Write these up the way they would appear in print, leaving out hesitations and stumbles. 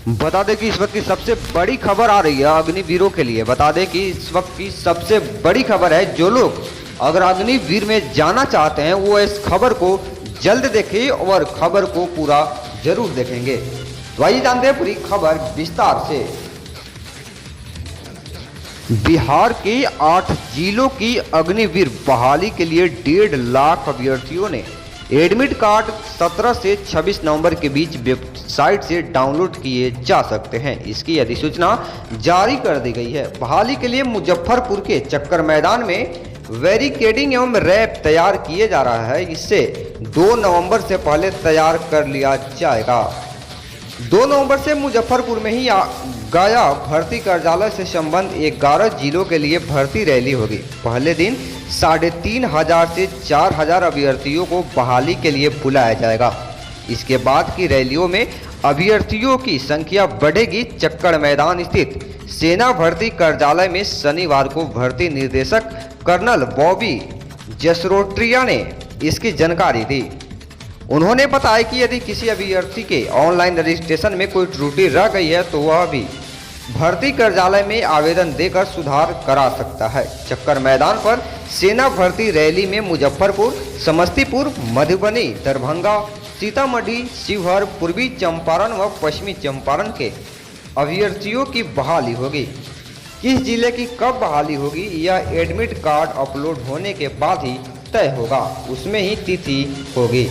बता दें कि इस वक्त की सबसे बड़ी खबर आ रही है अग्निवीरों के लिए। बता दें कि इस वक्त की सबसे बड़ी खबर है, जो लोग अगर अग्निवीर में जाना चाहते हैं वो इस खबर को जल्द देखें और खबर को पूरा जरूर देखेंगे। तो आइए जानते हैं पूरी खबर विस्तार से। बिहार के 8 जिलों की अग्निवीर बहाली के लिए 1.5 लाख अभ्यर्थियों ने एडमिट कार्ड 17 से 26 नवंबर के बीच वेबसाइट से डाउनलोड किए जा सकते हैं। इसकी अधिसूचना जारी कर दी गई है। बहाली के लिए मुजफ्फरपुर के चक्कर मैदान में बैरिकेडिंग एवं रैप तैयार किए जा रहा है। इससे 2 नवंबर से पहले तैयार कर लिया जाएगा। 2 नवंबर से मुजफ्फरपुर में ही गया भर्ती कार्यालय से संबंध 11 जिलों के लिए भर्ती रैली होगी। पहले दिन 3,500 से 4,000 अभ्यर्थियों को बहाली के लिए बुलाया जाएगा। इसके बाद की रैलियों में अभ्यर्थियों की संख्या बढ़ेगी। चक्कर मैदान स्थित सेना भर्ती कार्यालय में शनिवार को भर्ती निर्देशक कर्नल बॉबी जसरोटिया ने इसकी जानकारी दी। उन्होंने बताया कि यदि किसी अभ्यर्थी के ऑनलाइन रजिस्ट्रेशन में कोई त्रुटि रह गई है तो वह भी भर्ती कार्यालय में आवेदन देकर सुधार करा सकता है। चक्कर मैदान पर सेना भर्ती रैली में मुजफ्फरपुर, समस्तीपुर, मधुबनी, दरभंगा, सीतामढ़ी, शिवहर, पूर्वी चंपारण व पश्चिमी चंपारण के अभ्यर्थियों की बहाली होगी। किस जिले की कब बहाली होगी यह एडमिट कार्ड अपलोड होने के बाद ही तय होगा, उसमें ही तिथि होगी।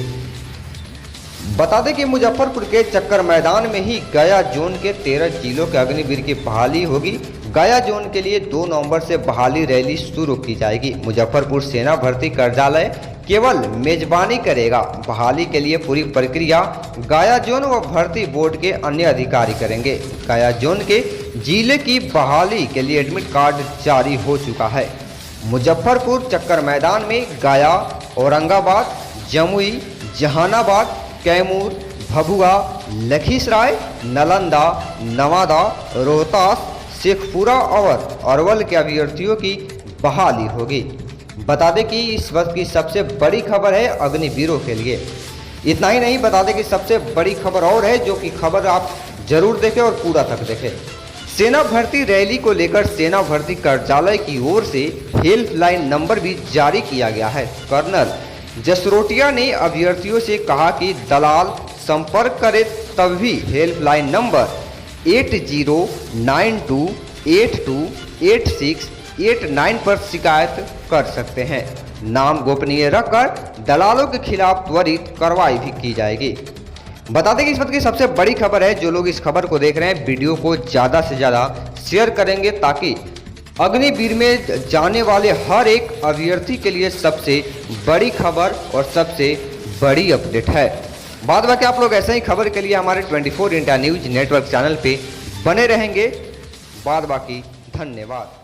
बता दें कि मुजफ्फरपुर के चक्कर मैदान में ही गया जोन के 13 जिलों के अग्निवीर की बहाली होगी। गया जोन के लिए 2 नवंबर से बहाली रैली शुरू की जाएगी। मुजफ्फरपुर सेना भर्ती कार्यालय केवल मेजबानी करेगा। बहाली के लिए पूरी प्रक्रिया गया जोन व भर्ती बोर्ड के अन्य अधिकारी करेंगे। गया जोन के जिले की बहाली के लिए एडमिट कार्ड जारी हो चुका है। मुजफ्फरपुर चक्कर मैदान में गया, औरंगाबाद, जमुई, जहानाबाद, कैमूर, भभुआ, लखीसराय, नालंदा, नवादा, रोहतास, शेखपुरा और अरवल के अभ्यर्थियों की बहाली होगी। बता दें कि इस वक्त की सबसे बड़ी खबर है अग्निवीरों के लिए। इतना ही नहीं, बता दें कि सबसे बड़ी खबर और है, जो कि खबर आप जरूर देखें और पूरा तक देखें। सेना भर्ती रैली को लेकर सेना भर्ती कार्यालय की ओर से हेल्पलाइन नंबर भी जारी किया गया है। कर्नल जसरोटिया ने अभ्यर्थियों से कहा कि दलाल संपर्क करें, तब भी हेल्पलाइन नंबर 8092828689 पर शिकायत कर सकते हैं। नाम गोपनीय रखकर दलालों के खिलाफ त्वरित कार्रवाई भी की जाएगी। बता दें कि इस वक्त की सबसे बड़ी खबर है। जो लोग इस खबर को देख रहे हैं, वीडियो को ज़्यादा से ज़्यादा शेयर करेंगे ताकि अग्निवीर में जाने वाले हर एक अभ्यर्थी के लिए सबसे बड़ी खबर और सबसे बड़ी अपडेट है। बाद बाकी आप लोग ऐसे ही खबर के लिए हमारे 24 इंडिया न्यूज नेटवर्क चैनल पे बने रहेंगे। बाद बाकी धन्यवाद।